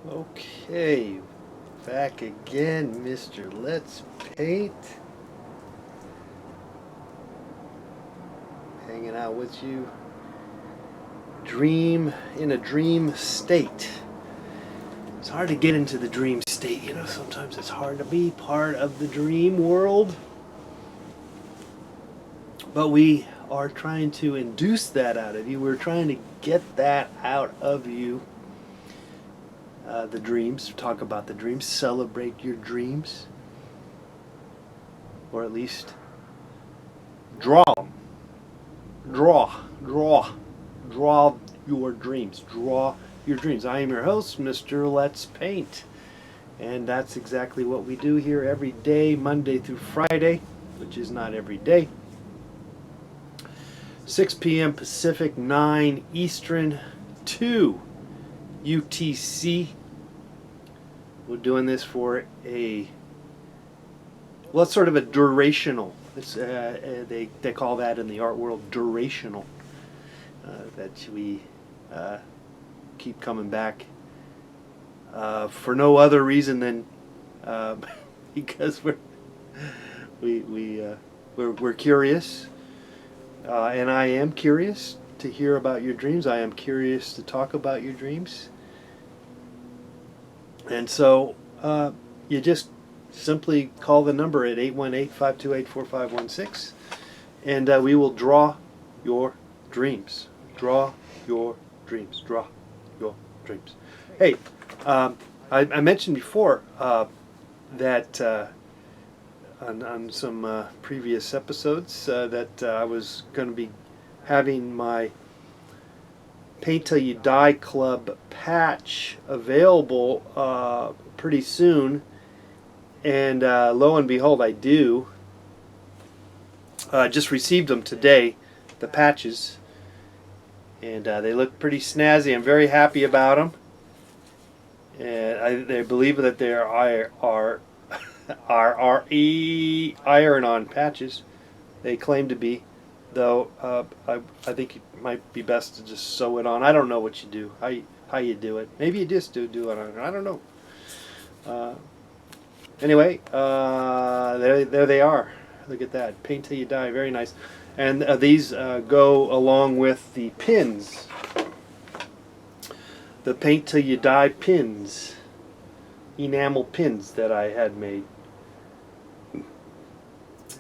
Okay, back again, Mr. Let's Paint. Hanging out with you. Dream in a dream state. It's hard to get into the dream state, sometimes it's hard to be part of the dream world. But we are trying to induce that out of you. We're trying to get that out of you. The dreams, talk about the dreams, celebrate your dreams, or at least draw them. Draw your dreams. Draw your dreams. I am your host, Mr. Let's Paint, and that's exactly what we do here every day, Monday through Friday, which is not every day. 6 p.m. Pacific, 9 Eastern, 2 UTC. We're doing this for it's sort of a durational. It's they call that in the art world durational. That we keep coming back for no other reason than because we're curious, and I am curious to hear about your dreams. I am curious to talk about your dreams. And so you just simply call the number at 818-528-4516, and we will draw your dreams. Draw your dreams. Draw your dreams. Hey, I mentioned before that on some previous episodes that I was going to be having my Paint Till You Die Club patch available pretty soon, and lo and behold, I do. I just received them today, the patches, and they look pretty snazzy. I'm very happy about them, and I believe that they are iron-on patches. They claim to be. Though I think it might be best to just sew it on. I don't know what you do, how you do it. Maybe you just do it on. I don't know. Anyway, there they are. Look at that. Paint Till You Die. Very nice. And these go along with the pins. The Paint Till You Die pins. Enamel pins that I had made.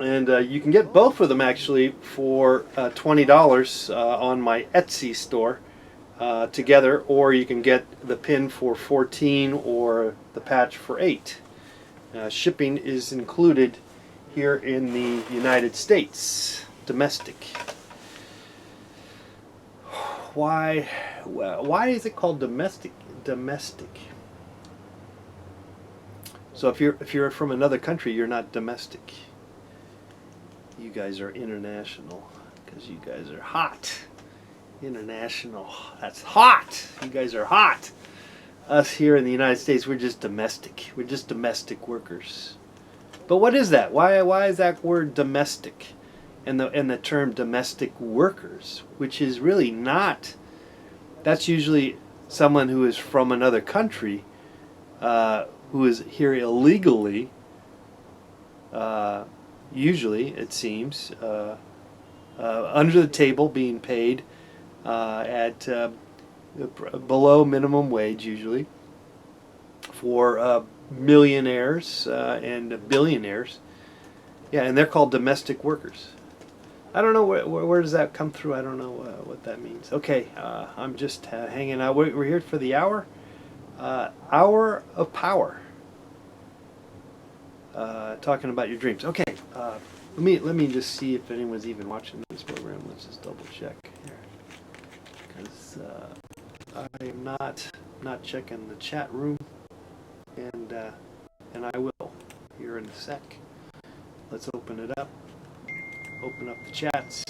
And you can get both of them actually for $20 on my Etsy store together, or you can get the pin for $14 or the patch for $8. Shipping is included here in the United States, domestic. Why is it called domestic? Domestic. So if you're from another country, you're not domestic. You guys are international because you guys are hot. International. That's hot. You guys are hot. Us here in the United States, we're just domestic. We're just domestic workers. But what is that? Why is that word domestic and the term domestic workers, which is really not? That's usually someone who is from another country, who is here illegally. Usually, it seems, under the table, being paid at below minimum wage, usually, for millionaires and billionaires. Yeah, and they're called domestic workers. I don't know where does that come through. I don't know what that means. Okay, I'm just hanging out. We're here for the hour. Hour of power. Talking about your dreams. Okay, let me just see if anyone's even watching this program. Let's just double check here, because I am not checking the chat room, and I will here in a sec. Let's open it up. Open up the chats.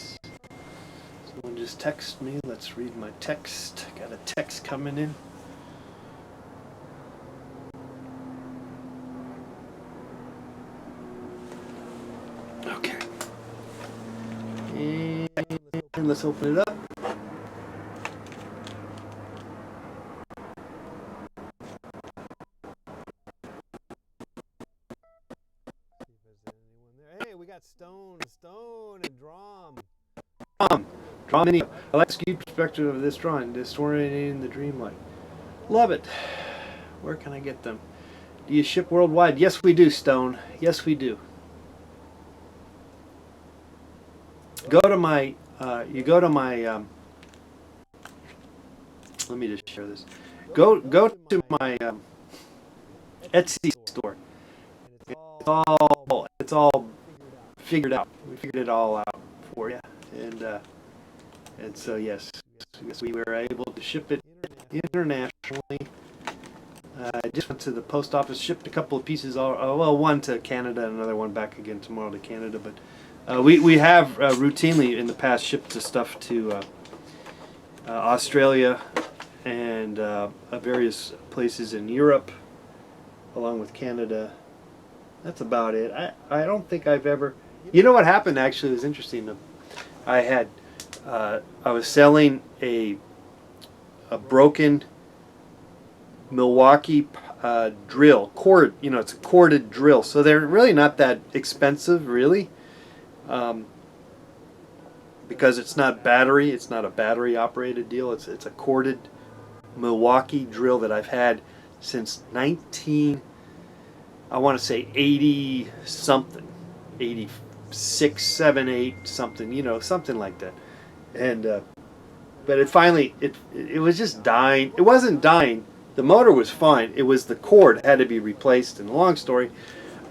Someone just texted me. Let's read my text. Got a text coming in. Okay. And let's open it up. Draw many. I like the skewed perspective of this drawing, disorientating the dreamlight. Love it. Where can I get them? Do you ship worldwide? Yes, we do, Stone. Yes, we do. Go to my. You go to my. Let me just share this. Go to my Etsy store. It's all figured out. We figured it all out for you, and so yes, we were able to ship it internationally. I just went to the post office, shipped a couple of pieces. Well, one to Canada, another one back again tomorrow to Canada. But we have routinely in the past shipped the stuff to Australia and various places in Europe, along with Canada. That's about it. I don't think I've ever. You know what happened? Actually, it was interesting. I was selling a broken Milwaukee drill cord. You know, it's a corded drill, so they're really not that expensive, really, because it's not battery. It's not a battery operated deal. It's a corded Milwaukee drill that I've had since I want to say 80 something, 86, 7, 8 something, you know, something like that. And but it finally it was just dying. It wasn't dying. The motor was fine. It was the cord had to be replaced. And long story,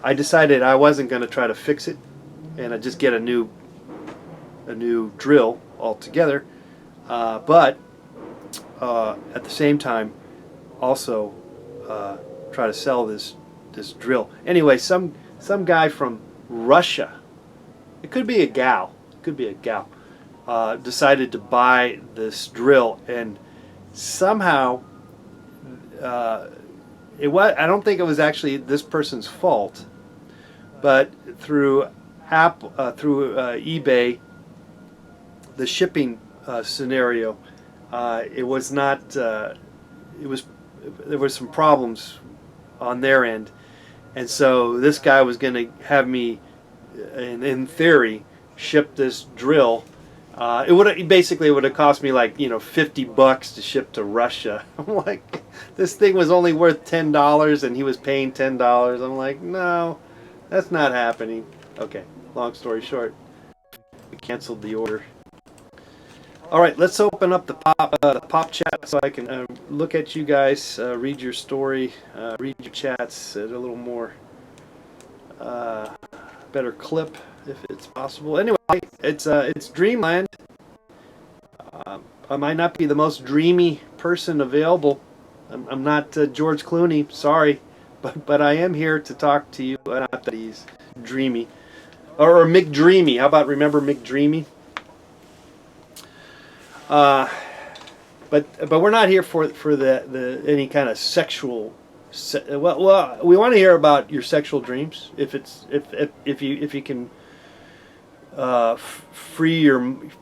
I decided I wasn't going to try to fix it, and I just get a new drill altogether. But at the same time, also try to sell this drill. Anyway, some guy from Russia, it could be a gal, decided to buy this drill, and somehow I don't think it was actually this person's fault, but through eBay, the shipping scenario, it was not. There were some problems on their end, and so this guy was going to have me, in theory, ship this drill. It would have cost me like $50 to ship to Russia. I'm like, this thing was only worth $10, and he was paying $10. I'm like, no, that's not happening. Okay, long story short, we canceled the order. All right, let's open up the pop chat so I can look at you guys, read your story, read your chats at a little more better clip if it's possible. Anyway, it's Dreamland. I might not be the most dreamy person available. I'm not George Clooney, sorry, but I am here to talk to you. Not that he's dreamy, or McDreamy. How about remember McDreamy? But we're not here for the any kind of sexual. Well, we want to hear about your sexual dreams. If you can free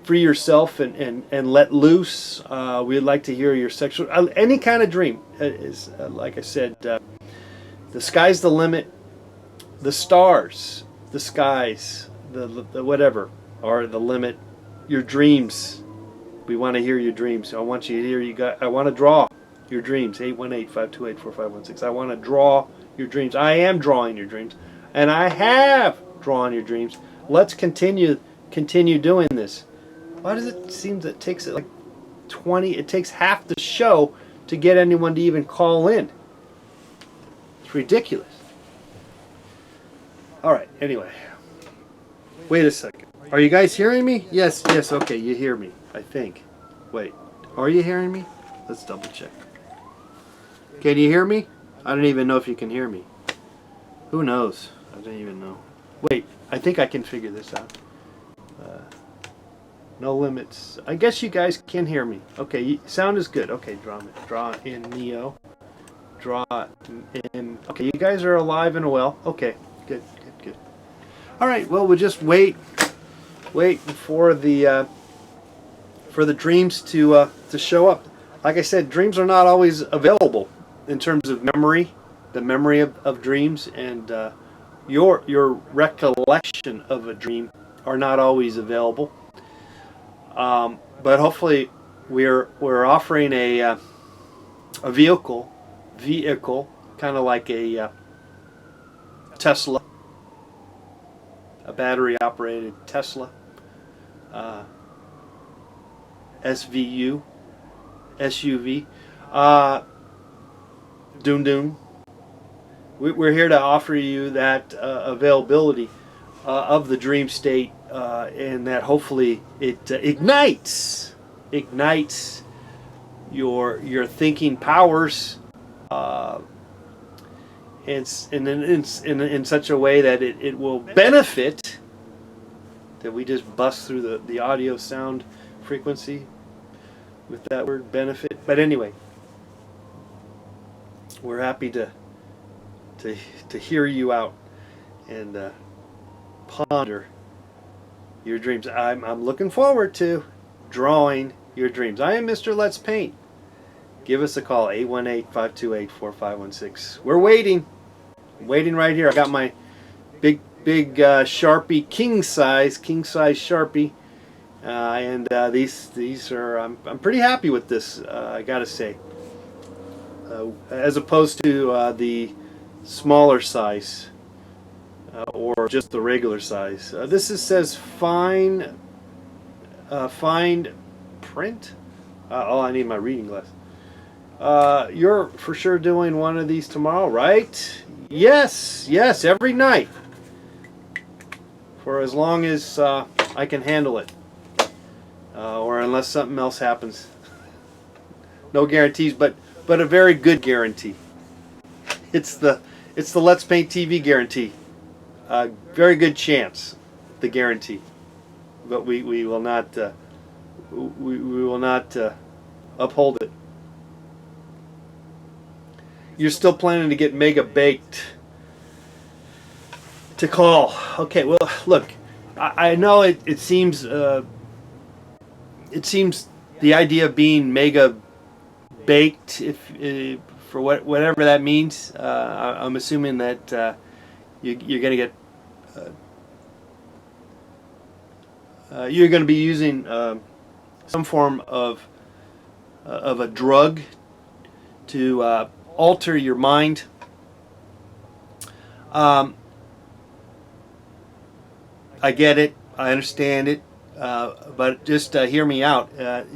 yourself and let loose. We'd like to hear your sexual any kind of dream. Is like I said, the sky's the limit. The stars, the skies, the whatever are the limit. Your dreams. We want to hear your dreams. I want you to hear I want to draw your dreams. 818-528-4516. I want to draw your dreams. I am drawing your dreams, and I have drawn your dreams. Let's continue doing this. Why does it seem that it takes like 20? It takes half the show to get anyone to even call in. It's ridiculous. All right. Anyway, wait a second. Are you guys hearing me? Yes. Okay, you hear me. I think. Wait, are you hearing me? Let's double check. Can you hear me? I don't even know if you can hear me. Who knows? I don't even know. Wait, I think I can figure this out. No limits. I guess you guys can hear me. Okay, sound is good. Okay, draw in Neo. Draw in. Okay, you guys are alive and well. Okay, good. All right, well, we'll just wait for the dreams to show up. Like I said, dreams are not always available in terms of memory, the memory of dreams, and your recollection of a dream are not always available. But hopefully we're offering a vehicle, kind of like a Tesla, a battery-operated Tesla, SVU, SUV, Doom. We're here to offer you that availability of the dream state, and that hopefully it ignites your thinking powers, and in such a way that it will benefit. That we just bust through the audio sound frequency with that word benefit. But anyway, we're happy to hear you out and ponder your dreams. I'm looking forward to drawing your dreams. I am Mr. Let's Paint. Give us a call, 818-528-4516. We're waiting. I'm waiting right here. I got my big Sharpie, king size Sharpie, and these are I'm pretty happy with this. I gotta say, as opposed to the smaller size or just the regular size. This says fine print. Oh, I need my reading glass. You're for sure doing one of these tomorrow, right? Yes, every night. For as long as I can handle it. Or unless something else happens. No guarantees, but a very good guarantee. It's the Let's Paint TV guarantee. Very good chance, the guarantee. But we will not we will not uphold it. You're still planning to get mega baked to call. Okay, well, look, I know it seems the idea of being mega baked, if for whatever that means, I'm assuming that you're going to get you're going to be using some form of a drug to alter your mind. I get it. I understand it. But just hear me out.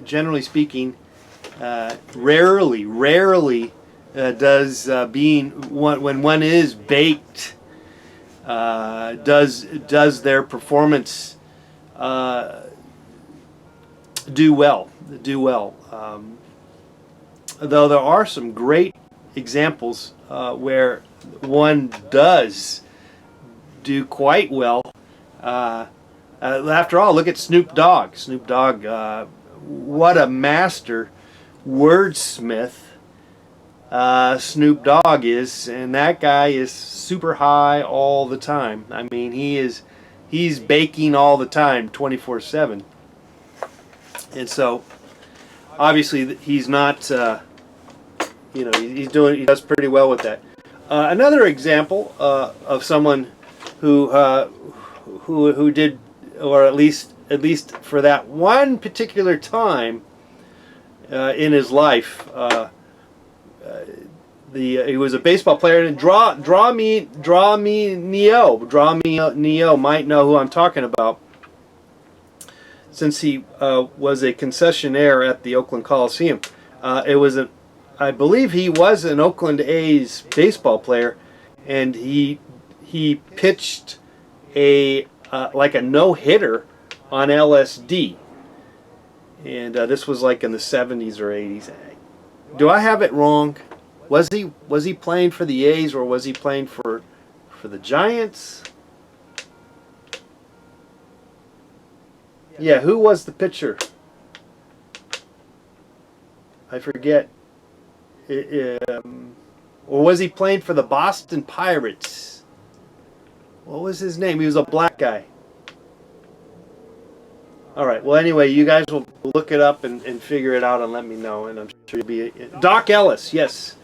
Generally speaking, rarely does being when one is baked does their performance do well. Though there are some great examples where one does do quite well. After all, look at Snoop Dogg. What a master wordsmith Snoop Dogg is, and that guy is super high all the time. I mean, he's baking all the time, 24/7. And so, obviously, he's not. He does pretty well with that. Another example of someone who did, or at least for that one particular time in his life, he was a baseball player. And Draw me Neo might know who I'm talking about, since he was a concessionaire at the Oakland Coliseum. I believe he was an Oakland A's baseball player, and he pitched like a no-hitter on LSD, and this was like in the 70s or 80s. Do I have it wrong? Was he playing for the A's, or was he playing for the Giants? Yeah, who was the pitcher? I forget. Or was he playing for the Boston Pirates? What was his name? He was a black guy. All right. Well, anyway, you guys will look it up and figure it out and let me know. And I'm sure you'll be... Doc Ellis, yes.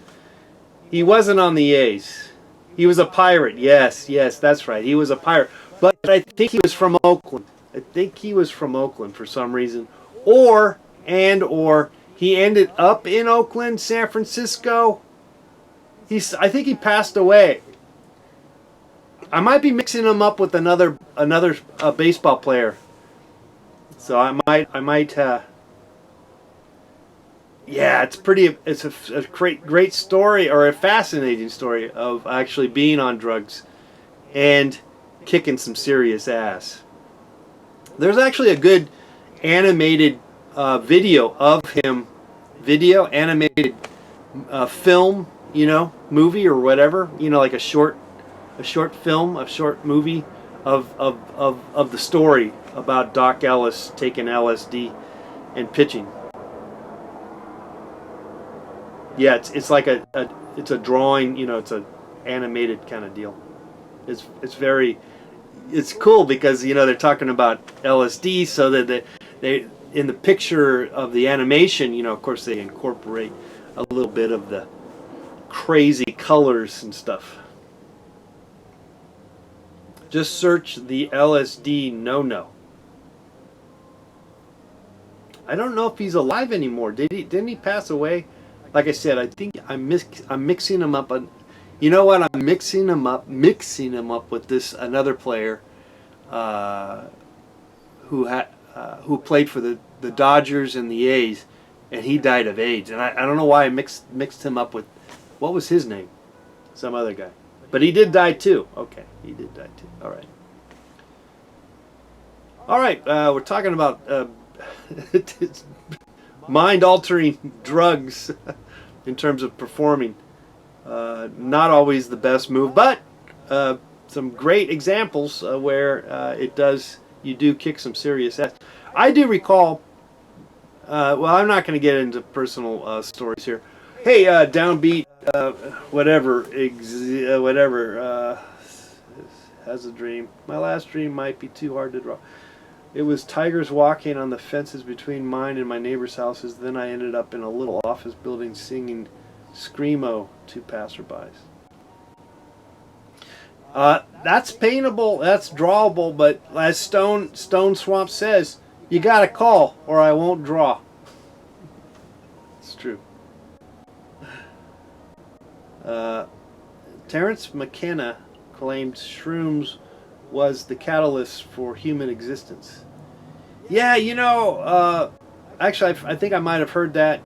He wasn't on the A's. He was a Pirate. Yes, that's right. He was a Pirate. But I think he was from Oakland. I think he was from Oakland for some reason. Or he ended up in Oakland, San Francisco. I think he passed away. I might be mixing him up with another baseball player. So I might. Yeah, it's a great story, or a fascinating story of actually being on drugs and kicking some serious ass. There's actually a good animated video of him, animated film, movie or whatever, like a short film, a short movie of the story about Doc Ellis taking LSD and pitching. Yeah, it's like it's a drawing, it's a animated kind of deal. It's cool because they're talking about LSD, so that they in the picture of the animation, of course they incorporate a little bit of the crazy colors and stuff. Just search the LSD no. I don't know if he's alive anymore. Didn't he pass away? Like I said, I think I'm mixing him up. You know what? I'm mixing him up with this another player who played for the Dodgers and the A's, and he died of AIDS. And I don't know why I mixed him up with, what was his name? Some other guy. But he did die too. Okay, he did die too. All right. All right. We're talking about mind-altering drugs in terms of performing. Not always the best move, but some great examples where you do kick some serious ass. I do recall, well, I'm not going to get into personal stories here. Hey, downbeat, whatever, has a dream. My last dream might be too hard to draw. It was tigers walking on the fences between mine and my neighbor's houses. Then I ended up in a little office building singing Screamo to passerbys. That's paintable, that's drawable, but as Stone Swamp says, you gotta call or I won't draw. It's true. Terence McKenna claimed shrooms was the catalyst for human existence. Yeah, actually I think I might have heard that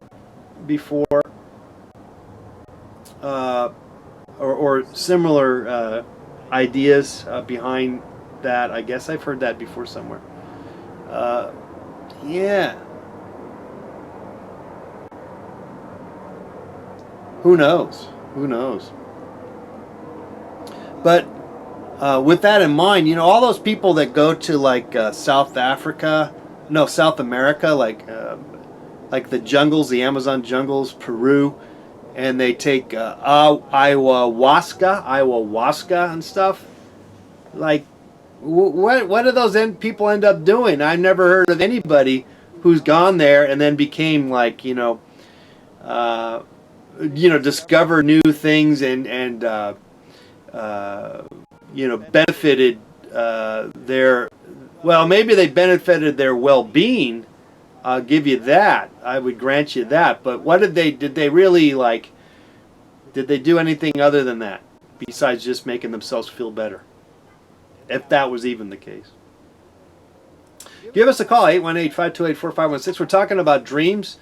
before, or similar ideas behind that. I guess I've heard that before somewhere. Yeah. Who knows? But with that in mind, all those people that go to like South America, like the jungles, the Amazon jungles, Peru, and they take ayahuasca and stuff. Like, what do those people end up doing? I've never heard of anybody who's gone there and then became like, discover new things and benefited maybe they benefited their well-being. I'll give you that. I would grant you that. But what did they really did they do anything other than that besides just making themselves feel better? If that was even the case. Give us a call, 818-528-4516. We're talking about dreams.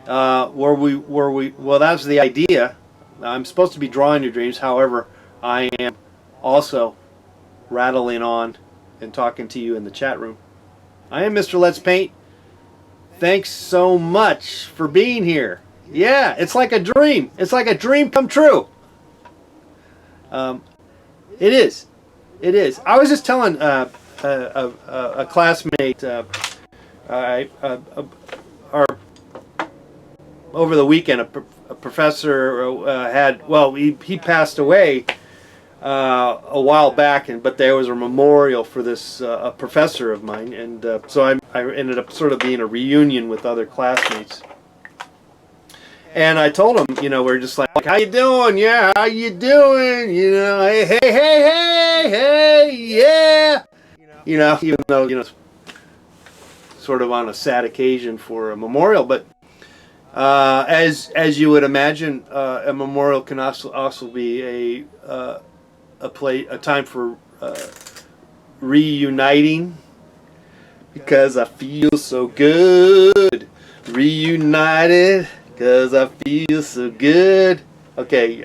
Well, that's the idea. I'm supposed to be drawing your dreams. However, I am also rattling on and talking to you in the chat room. I am Mr. Let's Paint. Thanks so much for being here. Yeah, it's like a dream. It's like a dream come true. It is. I was just telling a classmate over the weekend, a professor he passed away a while back, but there was a memorial for this a professor of mine, and so I ended up sort of being a reunion with other classmates. And I told him, we're just like, how you doing? Yeah, how you doing? Hey, yeah. you know, even though, you know, it's sort of on a sad occasion for a memorial, but as you would imagine, a memorial can also be a time for reuniting, because I feel so good, reunited, because I feel so good. Okay,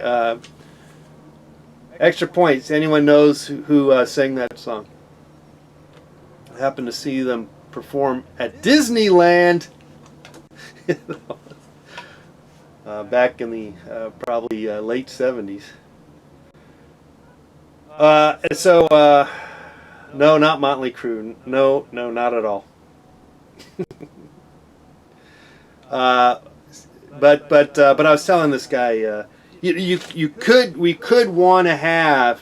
extra points. Anyone knows who sang that song? I happened to see them perform at Disneyland back in the probably late 70s. No, not Motley Crue. No, not at all. But I was telling this guy, we could want to have,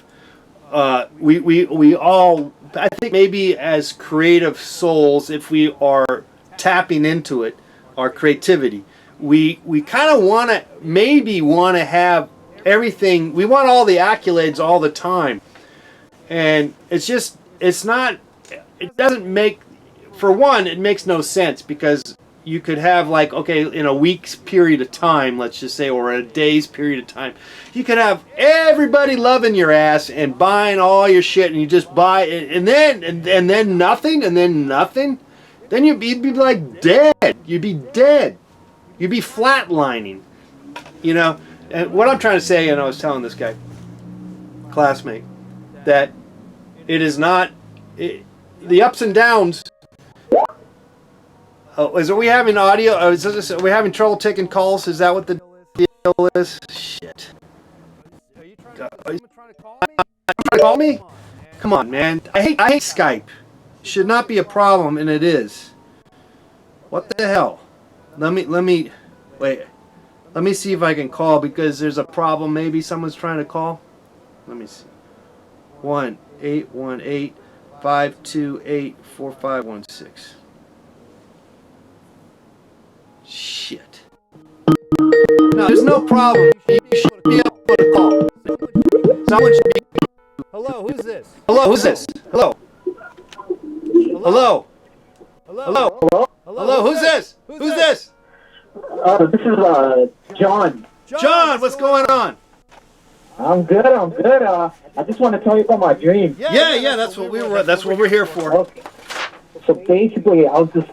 we all, I think maybe as creative souls, if we are tapping into it, our creativity, we kind of want to have everything. We want all the accolades all the time, and it doesn't make, for one, it makes no sense, because you could have, like, okay, in a week's period of time, let's just say, or a day's period of time, you could have everybody loving your ass and buying all your shit, and you just buy it, and then nothing, then you'd be like dead. You'd be dead. You'd be flatlining, you know. And what I'm trying to say, and I was telling this guy, classmate, that it is not the ups and downs. Oh, are we having audio? Are we having trouble taking calls? Is that what the deal is? Shit. Are you trying to call me? Come on, man. I hate Skype. Should not be a problem, and it is. What the hell? Let me wait. Let me see if I can call, because there's a problem. Maybe someone's trying to call. Let me see. 1-818-528-4516. Shit. No, there's no problem. You should be able to call. Someone should be. Hello, who's this? Hello, who's this? Hello. Hello. Hello. Hello, who's this? Who's this? This is John. John, what's going on? I'm good. I just want to tell you about my dream. Yeah, that's what we're here for. Okay. So basically, I just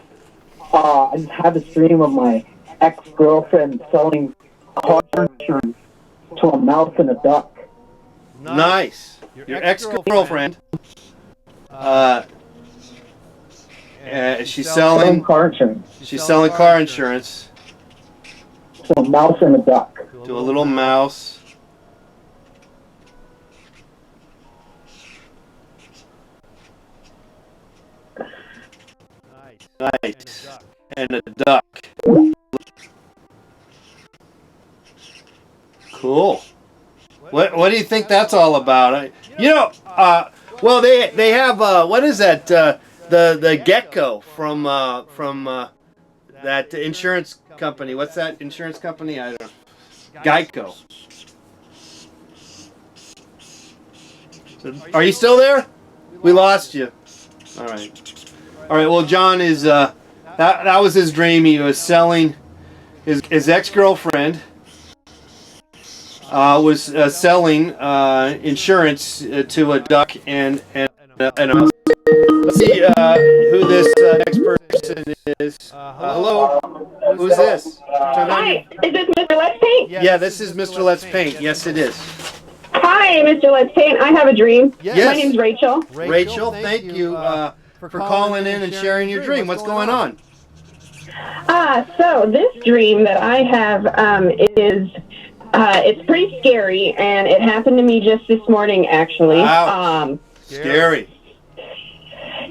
had this dream of my ex-girlfriend selling car insurance to a mouse and a duck. Nice. Your ex-girlfriend. She's selling car insurance. She's selling car insurance to a mouse and a duck. to a little mouse. Nice. And a duck. Cool. What do you think that's all about? Well, they have what is that? The gecko from that insurance company. What's that insurance company? I don't know. Geico. So, are you still there? We lost you. All right. Well, John is that was his dream. He was selling his ex-girlfriend was selling insurance to a duck and a mouse. Let's see who this next person is. Hello, who's this? Hi, is this Mr. Let's Paint? Yeah, this is Mr. Let's Paint. Yes, it is. Hi, Mr. Let's Paint. I have a dream. Yes. My name's Rachel. Rachel, thank you for calling in and sharing your dream. What's going on? So this dream that I have is it's pretty scary, and it happened to me just this morning, actually. Wow. Scary.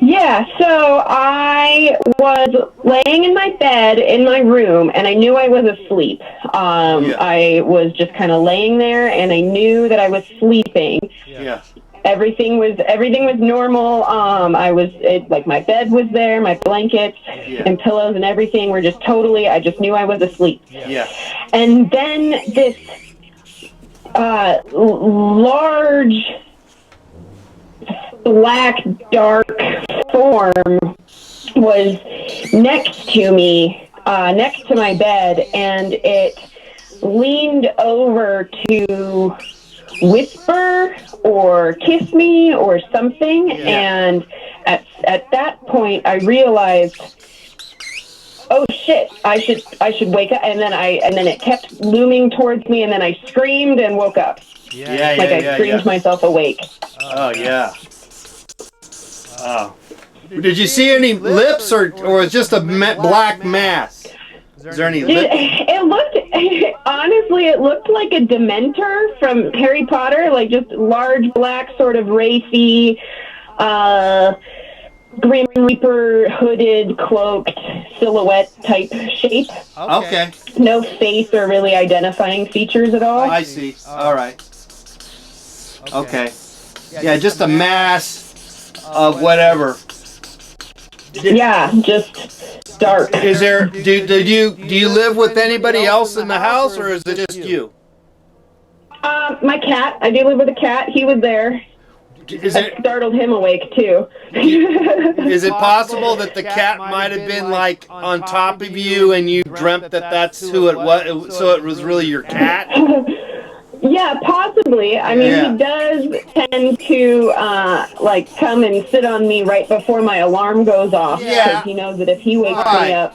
Yeah, so I was laying in my bed in my room, and I knew I was asleep. I was just kind of laying there, and I knew that I was sleeping. Yeah. Everything was normal. Like my bed was there, my blankets and pillows and everything were just totally. I just knew I was asleep. Yeah. And then this black, dark form was next to me, next to my bed, and it leaned over to whisper or kiss me or something. Yeah. And at that point, I realized, oh shit, I should wake up. And then it kept looming towards me, and then I screamed and woke up. I screamed myself awake. Oh yeah. Oh. Did you see any lips, or was it just a black mass? Is there any lips? It looked, honestly, it looked like a Dementor from Harry Potter, like just large black, sort of racy, Grim Reaper hooded, cloaked silhouette type shape. Okay. No face or really identifying features at all. I see. All right. Okay. Yeah, just a mass of whatever. Yeah, just dark. Is there? Do you live with anybody else in the house, or is it just you? My cat. I do live with a cat. He was there. It startled him awake too. Is it possible that the cat might have been like on top of you, and you dreamt that that's who it was? So it was really your cat? Yeah, possibly. I mean, he does tend to like come and sit on me right before my alarm goes off, because he knows that if he wakes me up,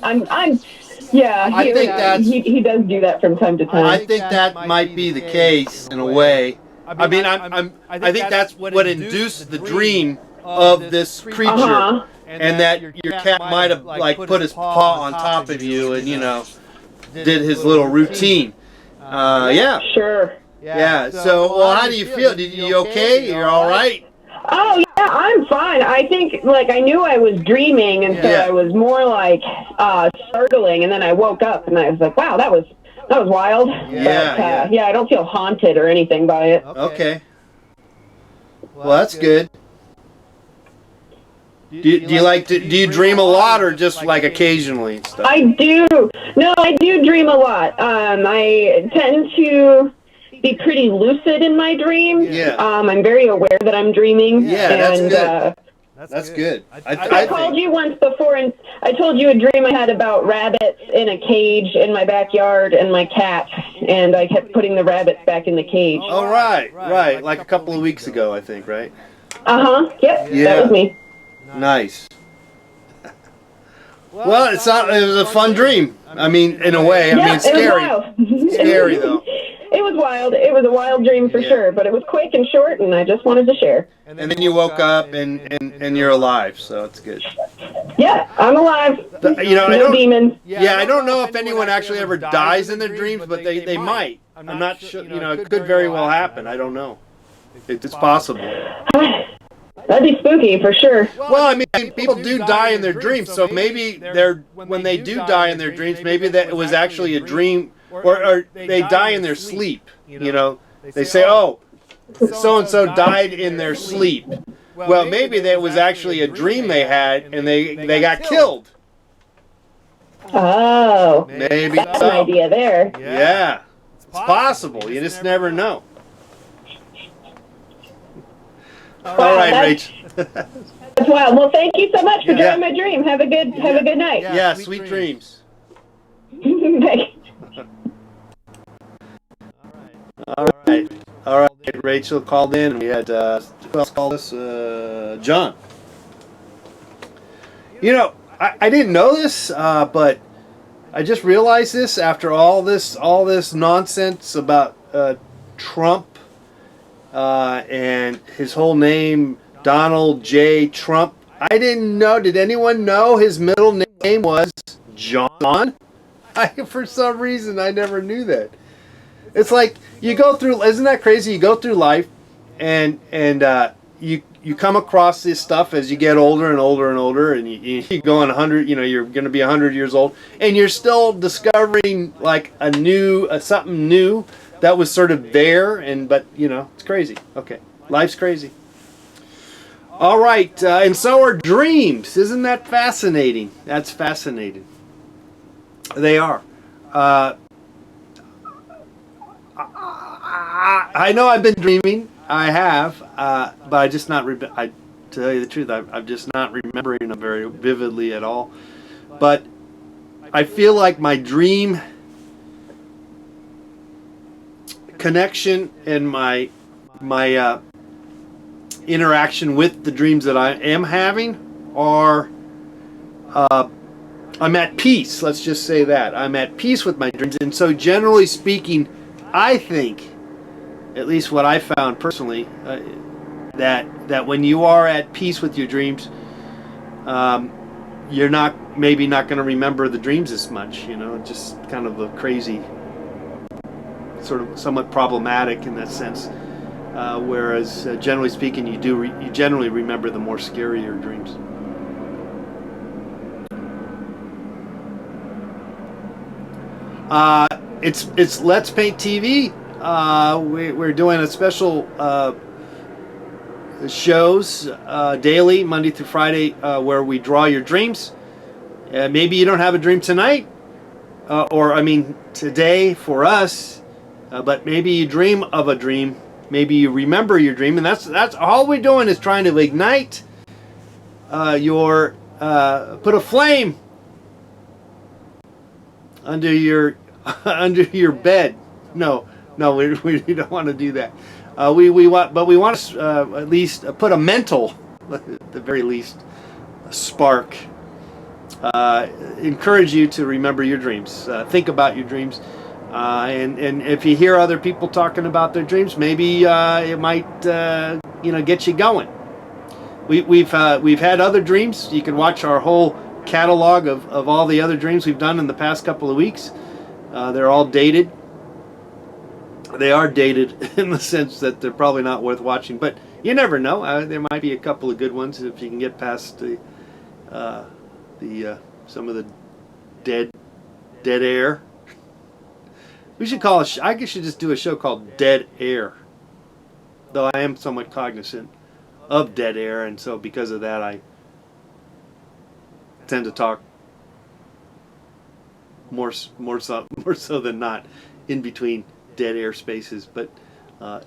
he does do that from time to time. I think that might be the case in a way. I mean, I think that's what induced the dream of this creature, and that your cat might have like put his paw on top of you and did his little routine. Yeah. Sure. Yeah. So, well, how do you feel? Did you okay? You're all right? Oh yeah, I'm fine. I think I knew I was dreaming, and so I was more like startling, and then I woke up and I was like, wow, that was wild. Yeah. But, I don't feel haunted or anything by it. Okay. Well, that's good. Do you dream a lot, or just like occasionally and stuff? I do. No, I do dream a lot. I tend to be pretty lucid in my dreams. Yeah. I'm very aware that I'm dreaming. Yeah, that's good. That's good. I called you once before, and I told you a dream I had about rabbits in a cage in my backyard and my cat, and I kept putting the rabbits back in the cage. Oh, right. Like a couple of weeks ago, I think, right? Yep, Yeah. that was me. Nice. Well, it was a fun dream. I mean, in a way. I mean, scary. It was wild. Scary, though. It was wild. It was a wild dream for sure, but it was quick and short, and I just wanted to share. And then you woke up, and you're alive, so it's good. Yeah, I'm alive. No demons. Yeah, I don't know if anyone actually ever dies in their dreams, but they might. I'm not sure. It could very well happen. I don't know. It's possible. That'd be spooky for sure. Well, I mean, people do die in their dreams, so maybe when they do die in their dreams, maybe that it was actually a dream, or they die in their sleep. They say, oh, so-and-so died in their sleep. Well, maybe that was actually a dream they had, and they got killed. Oh. Maybe that's so. an idea there. Yeah. It's possible. You just never know. All right, Rach. That's wild. Well, thank you so much for drawing my dream. Have a good night. Yeah, sweet dreams. Bye. All right. Rachel called in, and we had who else called us? John. I didn't know this, but I just realized this after all this nonsense about Trump and his whole name, Donald J. Trump. I didn't know. Did anyone know his middle name was John? For some reason, I never knew that. It's like you go through. Isn't that crazy? You go through life, and you come across this stuff as you get older and older and older, and you go on 100. You're going to be 100 years old, and you're still discovering like something new that was sort of there, but it's crazy. Okay, life's crazy. All right, and so are dreams. Isn't that fascinating? That's fascinating. They are. I know I've been dreaming. I have, but I just not. To tell you the truth, I'm just not remembering them very vividly at all. But I feel like my dream connection and my interaction with the dreams that I am having are I'm at peace. Let's just say that I'm at peace with my dreams, and so generally speaking, I think, at least what I found personally, that when you are at peace with your dreams, you're maybe not going to remember the dreams as much. You know, just kind of a crazy, sort of somewhat problematic in that sense. Whereas generally speaking, you generally remember the more scarier dreams. It's Let's Paint TV. We're doing a special shows daily, Monday through Friday, where we draw your dreams. Maybe you don't have a dream tonight, or I mean today for us, but maybe you dream of a dream. Maybe you remember your dream, and that's all we're doing is trying to ignite put a flame under your bed. No, we don't want to do that. We want to at least put a mental, at the very least, spark. Encourage you to remember your dreams. Think about your dreams, and if you hear other people talking about their dreams, maybe it might get you going. We've had other dreams. You can watch our whole catalog of all the other dreams we've done in the past couple of weeks. They're all dated. They are dated in the sense that they're probably not worth watching, but you never know. There might be a couple of good ones if you can get past some of the dead air. We should call I guess you should just do a show called Dead Air. Though I am somewhat cognizant of dead air, and so because of that, I tend to talk more so than not in between dead air spaces. But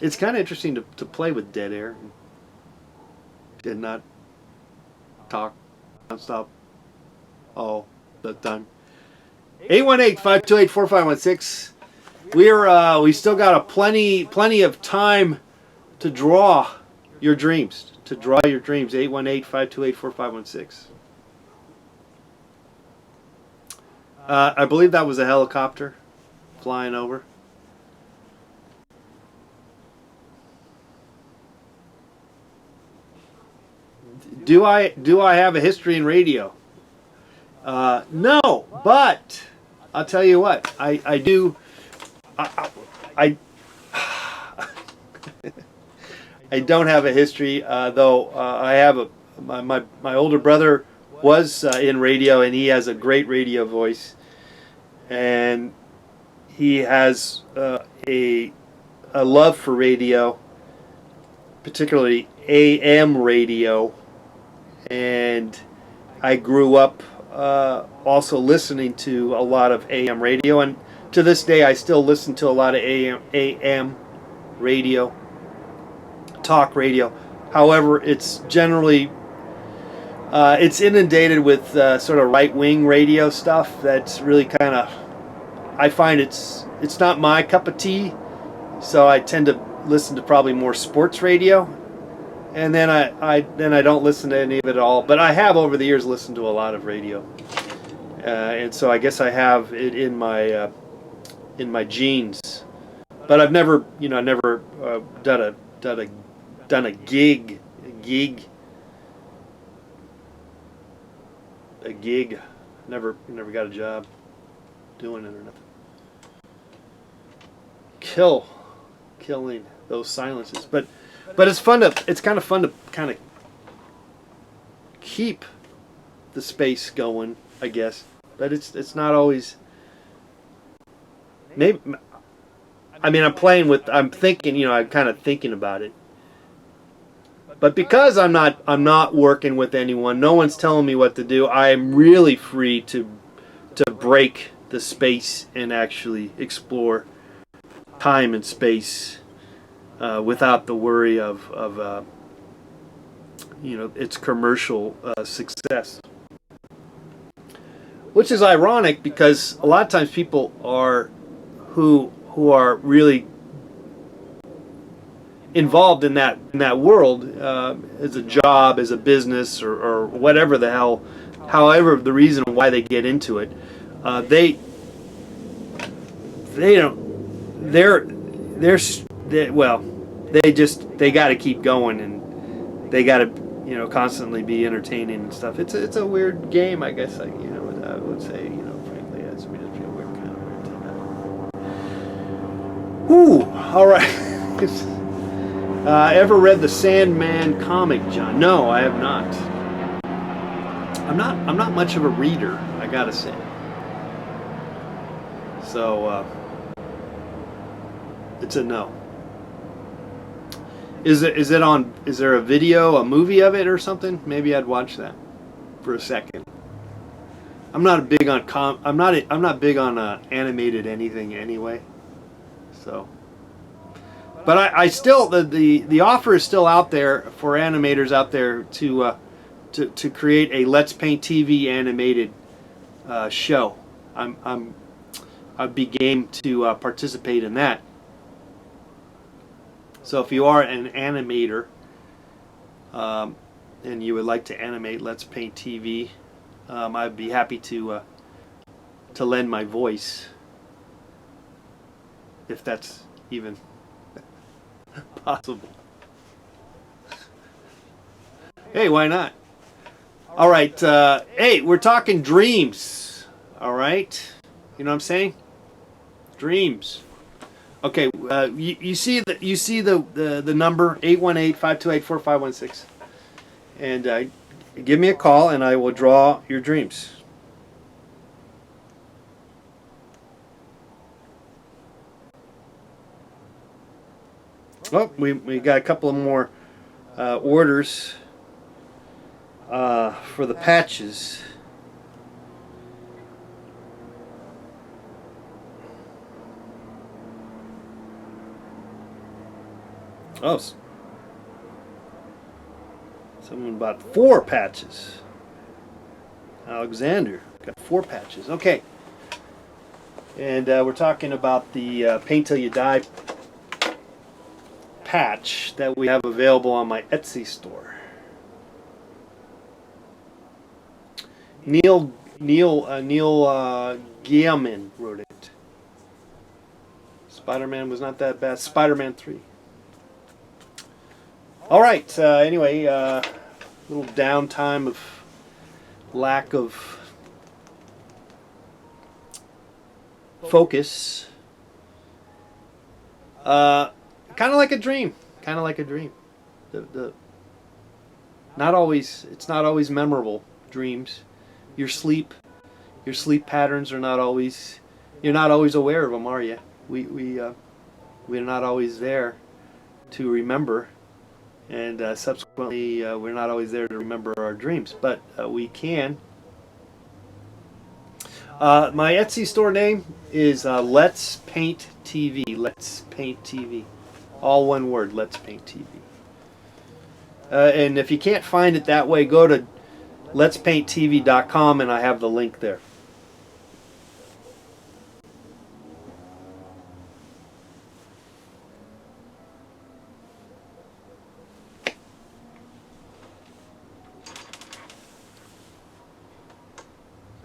it's kind of interesting to play with dead air and not talk nonstop all the time. 818-528-4516. We still got a plenty of time to draw your dreams. 818-528-4516. I believe that was a helicopter flying over. Do I have a history in radio? No, but I'll tell you what, I do. I I don't have a history, though. I have my older brother was in radio, and he has a great radio voice, and he has a love for radio, particularly AM radio, and I grew up also listening to a lot of AM radio, and to this day I still listen to a lot of AM radio, talk radio. However, it's generally it's inundated with sort of right-wing radio stuff that's really kind of, I find it's not my cup of tea, so I tend to listen to probably more sports radio, and then I don't listen to any of it at all. But I have over the years listened to a lot of radio, and so I guess I have it in my genes. But I've never done a gig. Never got a job doing it or nothing. Killing those silences, but it's kind of fun to kind of keep the space going, I guess. But it's not always. Maybe, I mean, I'm thinking, I'm kind of thinking about it. But because I'm not working with anyone, no one's telling me what to do, I'm really free to break the space and actually explore time and space without the worry of its commercial success. Which is ironic because a lot of times people are who are really involved in that world as a job, as a business, or whatever the hell, however the reason why they get into it, they got to keep going, and they got to constantly be entertaining and stuff. It's a weird game, I guess. I would say, frankly, it's a weird kind of weird. Whew. All right. Ever read the Sandman comic, John? No, I have not. I'm not much of a reader, I gotta say. So it's a no. Is there a video, a movie of it or something? Maybe I'd watch that for a second. I'm not big on I'm not big on animated anything anyway. So, but I still the offer is still out there for animators out there to create a Let's Paint TV animated show. I'd be game to participate in that. So if you are an animator and you would like to animate Let's Paint TV, I'd be happy to lend my voice, if that's even possible. Hey, why not? All right. Hey, we're talking dreams. All right. You know what I'm saying? Dreams. Okay. You see the number 818-528-4516, and give me a call, and I will draw your dreams. Oh, we got a couple of more orders for the patches. Oh, someone bought 4 patches. Alexander got 4 patches. Okay, and we're talking about the Paint Till You Die patch that we have available on my Etsy store. Neil Gaiman wrote it. Spider-Man was not that bad. Spider-Man 3. All right. Anyway, little downtime of lack of focus. Kind of like a dream. Kind of like a dream. It's not always memorable dreams. Your sleep patterns are not always. You're not always aware of them, are you? We're not always there to remember, and subsequently we're not always there to remember our dreams, but we can. My Etsy store name is Let's Paint TV. Let's Paint TV. All one word, Let's Paint TV. And if you can't find it that way, go to letspainttv.com and I have the link there.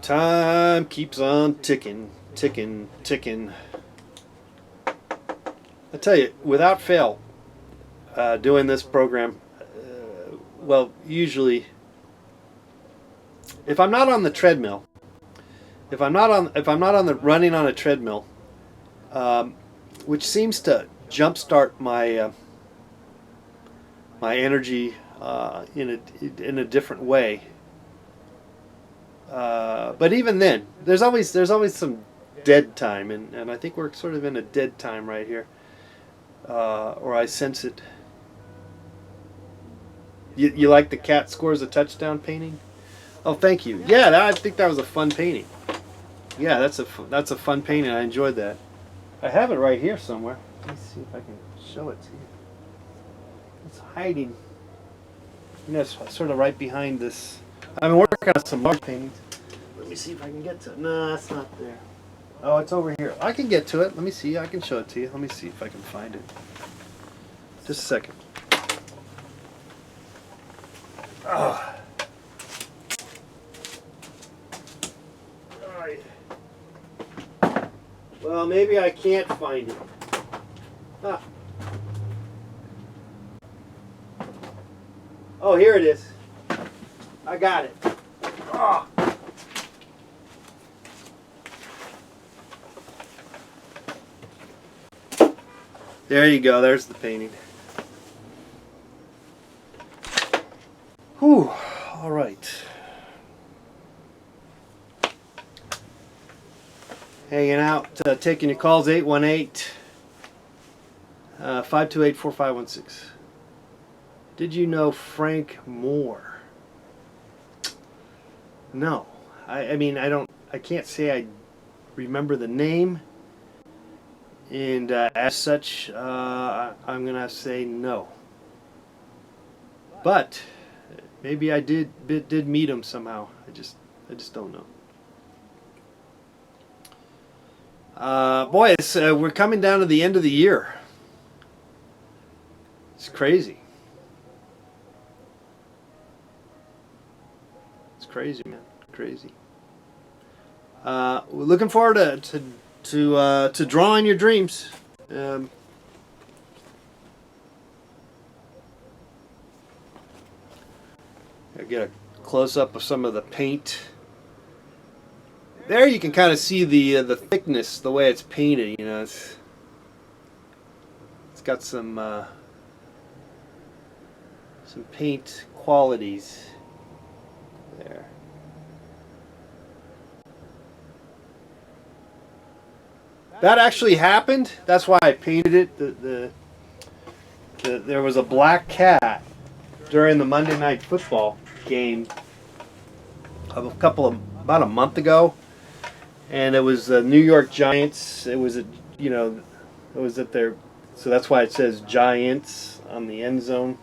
Time keeps on ticking, ticking, ticking. I tell you, without fail, doing this program, well, usually, if I'm not on the treadmill, if I'm not on the running on a treadmill, which seems to jumpstart my my energy in a different way. But even then, there's always some dead time, and I think we're sort of in a dead time right here, or I sense it. You like the cat scores a touchdown painting? Oh, thank you. Yeah, I think that was a fun painting. Yeah, that's a fun painting. I enjoyed that. I have it right here somewhere. Let me see if I can show it to you. It's hiding. You know, it's sort of right behind this. I've been working on some large paintings. Let me see if I can get to it. No, it's not there. Oh, it's over here. I can get to it. Let me see. I can show it to you. Let me see if I can find it. Just a second. Oh. All right. Well, maybe I can't find it. Ah. Oh, here it is. I got it. Oh. There you go. There's the painting. Whew. All right. Hanging out, taking your calls, 818-528-4516. Did you know Frank Moore? No. I mean, I can't say I remember the name. And as such, I'm going to say no. But maybe I did meet him somehow. I just don't know. Boy, we're coming down to the end of the year. It's crazy. It's crazy, man. Crazy. We're looking forward to drawing your dreams. I get a close up of some of the paint. There you can kind of see the thickness, the way it's painted. You know, it's got some paint qualities there. That actually happened. That's why I painted it. There was a black cat during the Monday Night Football game about a month ago, and it was the New York Giants. It was at their, so that's why it says Giants on the end zone.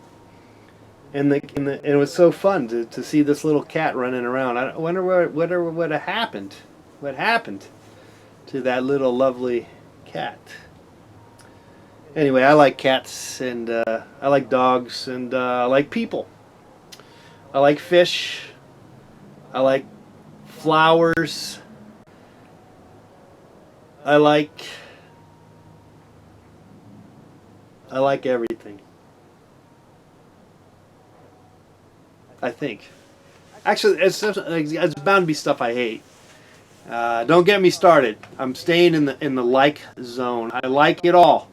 And it was so fun to see this little cat running around. I wonder what happened. What happened to that little lovely cat? Anyway, I like cats, and I like dogs, and I like people. I like fish. I like flowers. I like everything. I think. Actually, it's bound to be stuff I hate. Don't get me started. I'm staying in the like zone. I like it all.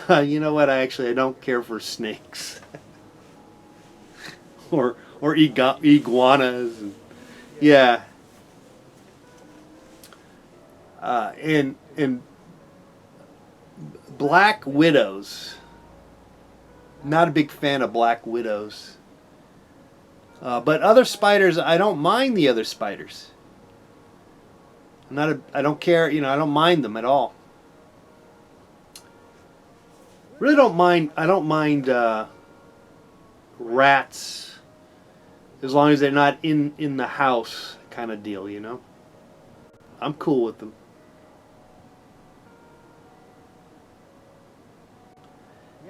You know what? I don't care for snakes or iguanas. And, yeah. And black widows. Not a big fan of black widows. But other spiders, I don't mind the other spiders. I don't care, I don't mind them at all. Really don't mind, I don't mind rats as long as they're not in the house kind of deal, I'm cool with them.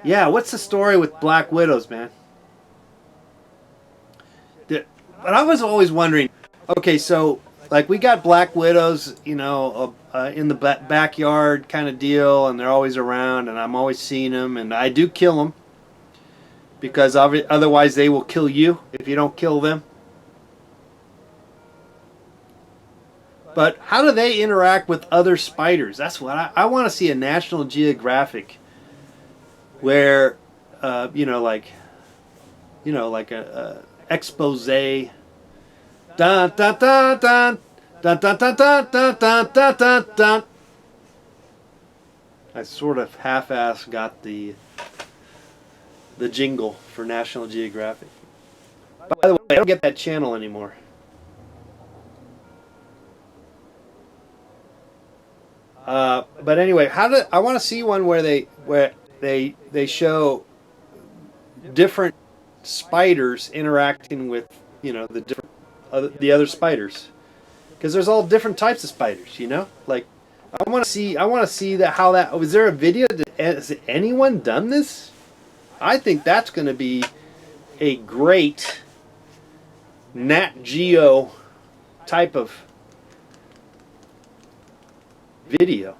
Yeah, what's the story with black widows, man? But I was always wondering, okay, so like we got black widows, in the backyard kind of deal, and they're always around, and I'm always seeing them, and I do kill them because otherwise they will kill you if you don't kill them. But how do they interact with other spiders? That's what I want to see, a National Geographic where, like a expose. Dun dun dun dun dun dun dun dun dun dun dun dun dun. I sort of half-assed got the jingle for National Geographic. By the way, I don't get that channel anymore. But anyway, I want to see one where they show different spiders interacting with, you know, the other spiders, because there's all different types of spiders, you know. Like, I want to see that, how that, was there a video, has anyone done this? I think that's going to be a great Nat Geo type of video.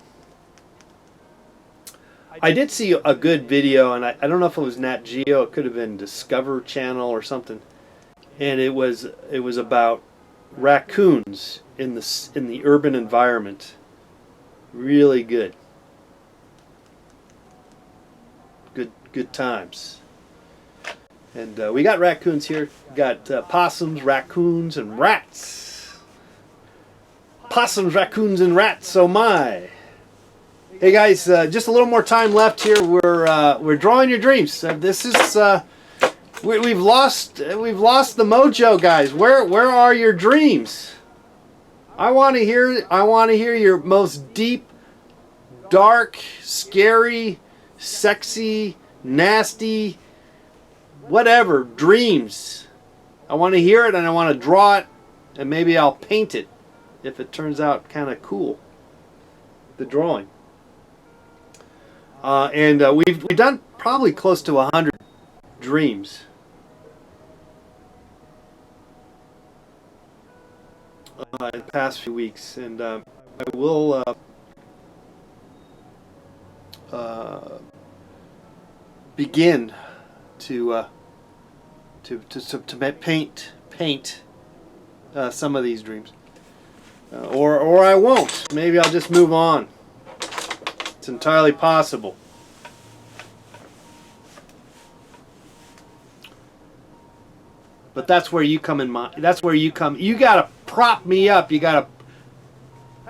I did see a good video, and I don't know if it was Nat Geo, it could have been Discover Channel or something, and it was about raccoons in the urban environment. Really good. Good times. And we got raccoons here. We got possums, raccoons, and rats. Possums, raccoons, and rats. Oh my! Hey guys, just a little more time left here. We're drawing your dreams. This is we've lost the mojo, guys. Where are your dreams? I want to hear your most deep, dark, scary, sexy, nasty, whatever dreams. I want to hear it, and I want to draw it, and maybe I'll paint it if it turns out kind of cool, the drawing. And we've done probably close to 100 dreams. In the past few weeks, and I will begin to paint some of these dreams, or I won't. Maybe I'll just move on. It's entirely possible. But that's where you come in. That's where you come. You gotta prop me up. You gotta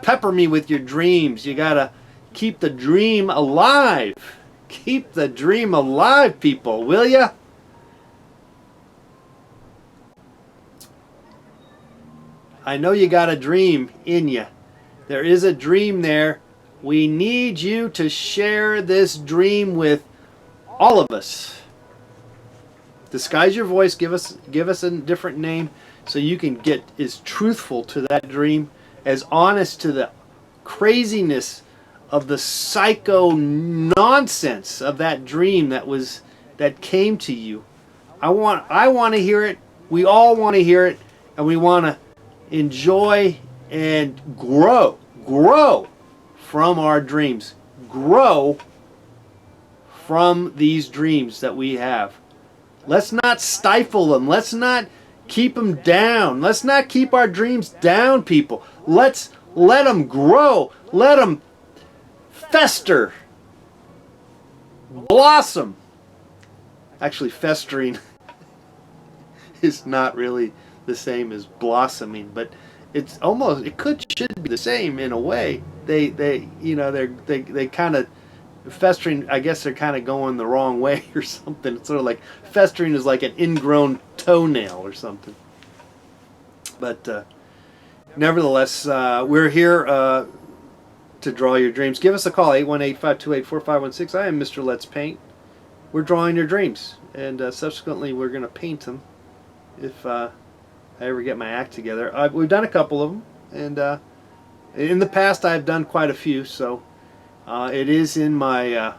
pepper me with your dreams. You gotta keep the dream alive. Keep the dream alive, people, will ya? I know you got a dream in you. There is a dream there. We need you to share this dream with all of us. Disguise your voice. Give us a different name so you can get as truthful to that dream, as honest to the craziness of the psycho nonsense of that dream that came to you. I want to hear it. We all want to hear it, and we want to enjoy and grow from our dreams. Grow from these dreams that we have. Let's not stifle them. Let's not keep them down. Let's not keep our dreams down, people. Let's let them grow. Let them fester. Blossom. Actually, festering is not really the same as blossoming, but it's almost, should be the same in a way. They kind of, festering, I guess they're kind of going the wrong way or something. It's sort of like festering is like an ingrown toenail or something. But nevertheless, we're here to draw your dreams. Give us a call, 818-528-4516. I am Mr. Let's Paint. We're drawing your dreams, and subsequently we're going to paint them if I ever get my act together. We've done a couple of them, and in the past I've done quite a few, so it is in my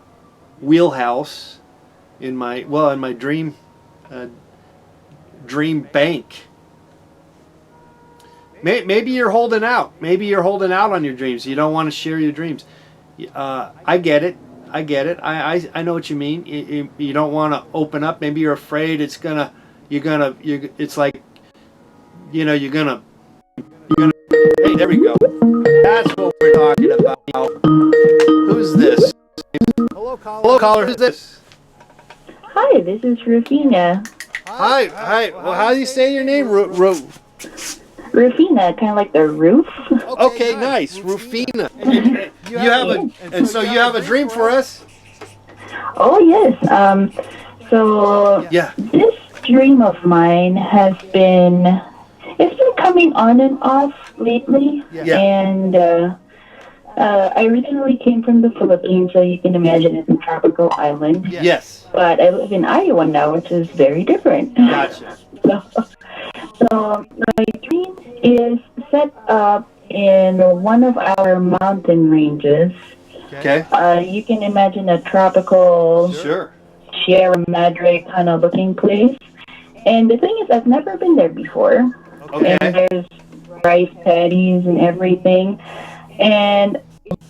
wheelhouse, in my dream bank. Maybe you're holding out. Maybe you're holding out on your dreams. You don't want to share your dreams. I get it. I know what you mean. You don't want to open up. Maybe you're afraid it's gonna. It's like, you're gonna. Hey, there we go. That's what we're talking about. Who's this? Hello, caller. Who's this? Hi, this is Rufina. Hi. Well, how do you say your name? Rufina, kind of like the roof. Okay, nice. Rufina. You have a dream for us? Oh yes. So yeah. This dream of mine has been coming on and off lately, yeah. And I originally came from the Philippines, so you can imagine it's a tropical island. Yes. But I live in Iowa now, which is very different. Gotcha. So my dream is set up in one of our mountain ranges. Okay. You can imagine a tropical Sure. Sierra Madre kind of looking place. And the thing is, I've never been there before. Okay. And there's rice paddies and everything. And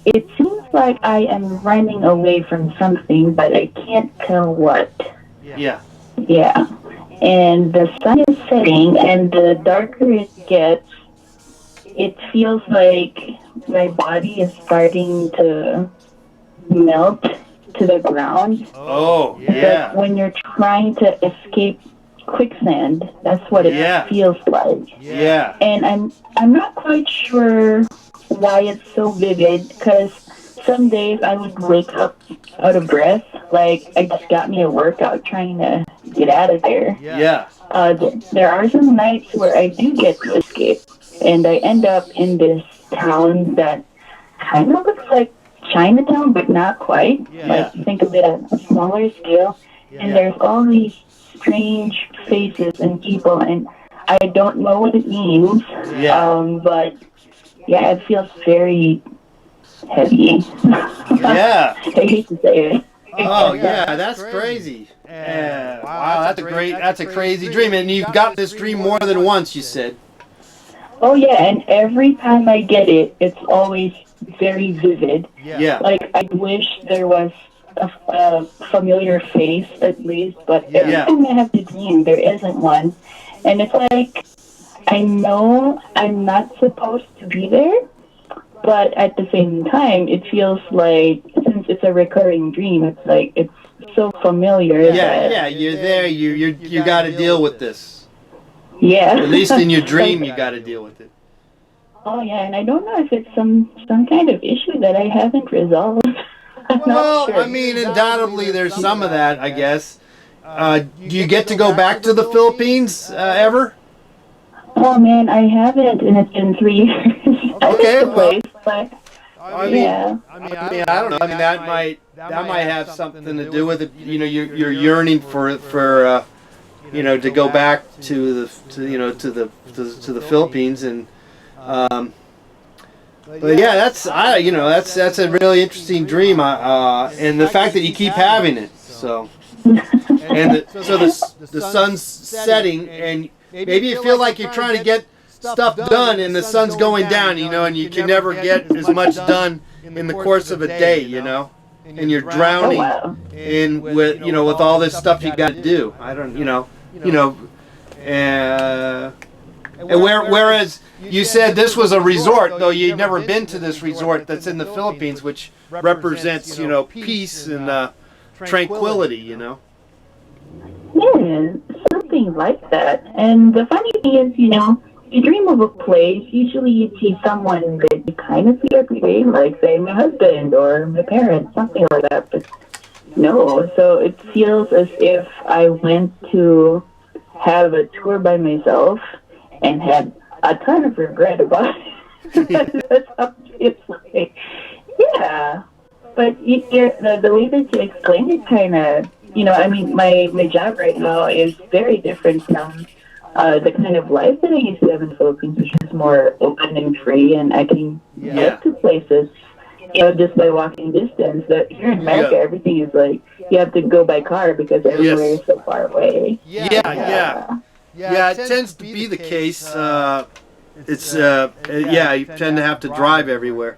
it seems like I am running away from something, but I can't tell what. Yeah. Yeah. And the sun is setting, and the darker it gets, it feels like my body is starting to melt to the ground. Oh, yeah. Like when you're trying to escape quicksand, that's what it feels like. Yeah. And I'm not quite sure why it's so vivid, because some days I would wake up out of breath, like I just got me a workout trying to get out of there. Yeah. There are some nights where I do get to escape, and I end up in this town that kind of looks like Chinatown, but not quite. Like, think of it at a smaller scale, and there's all these strange faces and people, and I don't know what it means. But yeah, it feels very heavy. Yeah. I hate to say it. Oh yeah, that's crazy. Yeah. Wow, that's a crazy dream. And you've got this dream more than once, you said. Oh yeah, and every time I get it, it's always very vivid. Yeah. Like, I wish there was a familiar face at least, but every time I have the dream, there isn't one. And it's like, I know I'm not supposed to be there, but at the same time, it feels like, since it's a recurring dream, it's like, it's so familiar. Yeah, you're there, you got to deal with this. Yeah. At least in your dream, you got to deal with it. Oh yeah, and I don't know if it's some kind of issue that I haven't resolved. Well, I mean, undoubtedly there's some of that, I guess. Do you get to go back to the Philippines ever? Oh man, I haven't, and it's been 3 years. Okay, place, but I mean, I don't know. I mean, that might have something to do with it. You know, you're yearning for you know, to go back to the Philippines, and but yeah, that's a really interesting dream. And the fact that you keep having it, so the sun's setting, and maybe you feel like you're trying to get stuff done, and the sun's going down, you know, and you can never get as much done in the course of a day, you know, and you're drowning in with all this stuff you got to do. I don't, and whereas you said this was a resort, though you'd never been to this resort that's in the Philippines, which represents, peace and tranquility, Yeah, something like that. And the funny thing is, you dream of a place, usually you see someone that you kind of see every day, like, say, my husband or my parents, something like that. But no, so it feels as if I went to have a tour by myself and had a ton of regret about it. That's how it's like. Yeah. But the way that you explained it kind of, my job right now is very different from the kind of life that I used to have in the Philippines, which is more open and free, and I can get to places, just by walking distance. That here in America, everything is like, you have to go by car because everywhere is so far away. Yeah, it tends to be the case. You tend to have to drive everywhere.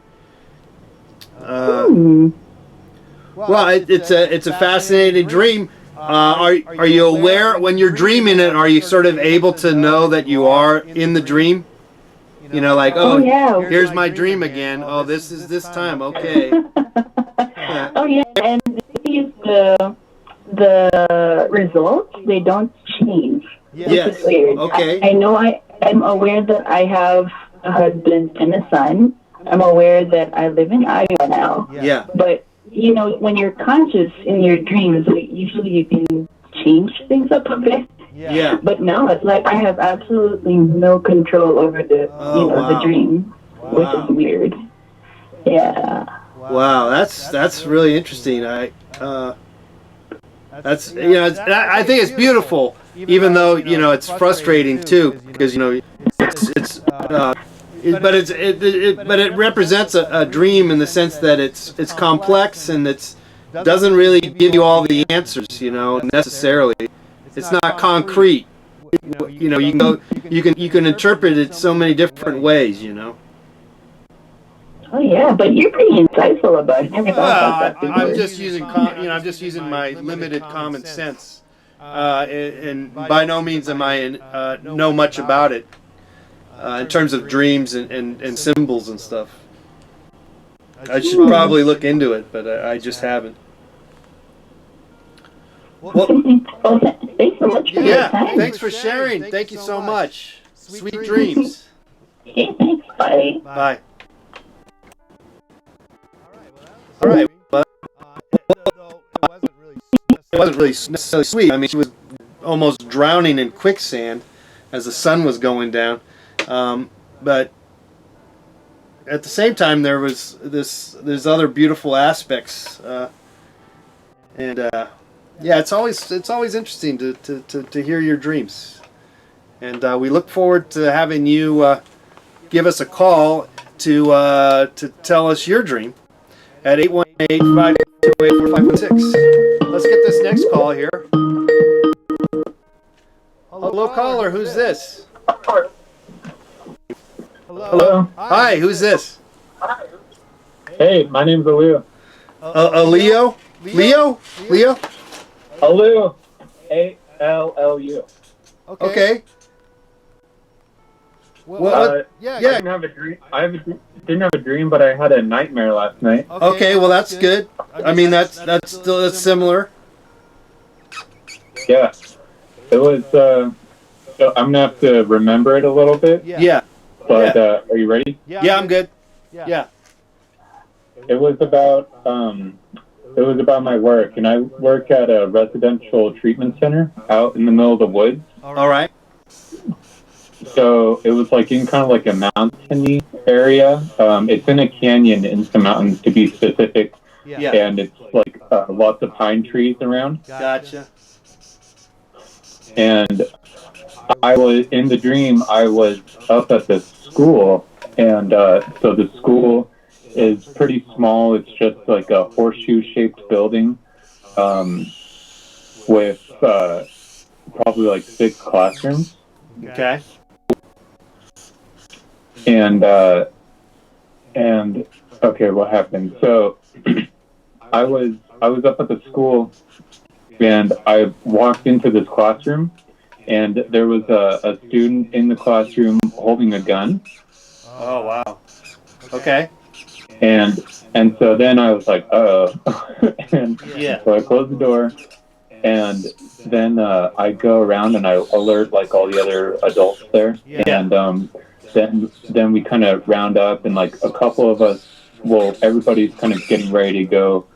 Well, it's a fascinating dream. Are you aware when you're dreaming it? Are you sort of able to know that you are in the dream? Like, here's my dream again. Oh, this is this time. Okay. Oh yeah, and the results, they don't change. Yes. Which is weird. Okay. I know I'm aware that I have a husband and a son. I'm aware that I live in Iowa now. Yeah. But when you're conscious in your dreams, usually you can change things up a bit. Yeah. But now it's like I have absolutely no control over the the dream, which is weird. Yeah. Wow, that's really interesting. That's I think it's beautiful, even though it's frustrating too, because but it represents a dream in the sense that it's complex and it's doesn't really give you all the answers, necessarily. It's not concrete. You can interpret it so many different ways. Oh yeah, but you're pretty insightful about it. Never thought about that before. I'm just using my limited common sense, and by no means am I know much about it in terms of dreams and symbols and stuff. I should probably look into it, but I just haven't. Well, Well, thanks so much for your time. thanks for sharing. Thank you so much. Sweet dreams. Okay, thanks. Bye. Bye. All right. Well, it wasn't really necessarily sweet. I mean, she was almost drowning in quicksand as the sun was going down. But at the same time, there was there's other beautiful aspects, yeah, it's always interesting to hear your dreams, and we look forward to having you give us a call to tell us your dream at 818-528-4516. Let's get this next call here. Hello, caller. Who's this? Hello. Hi. Who's this? Hey, my name's Aleu. Leo. Leo. Leo. Aleu. ALLU. Okay. I didn't have a dream. Didn't have a dream, but I had a nightmare last night. Okay, well that's good. I mean that's similar. Yeah. It was. So I'm gonna have to remember it a little bit. Yeah. But are you ready? Yeah, I'm good. Yeah. It was about my work, and I work at a residential treatment center out in the middle of the woods. All right. So it was like in kind of like a mountainy area. It's in a canyon in some mountains, to be specific. Yeah. And it's like lots of pine trees around. Gotcha. And I was in the dream. I was up at this school, and so the school is pretty small. It's just like a horseshoe-shaped building with probably like 6 classrooms. Okay. And okay, what happened? So I was up at the school, and I walked into this classroom, and there was a student in the classroom holding a gun. Oh wow. Okay. And so then I was like, oh. And Yeah. so I closed the door, and then I go around and I alert like all the other adults there. Yeah. And then we kind of round up, and like a couple of us, well, everybody's kind of getting ready to go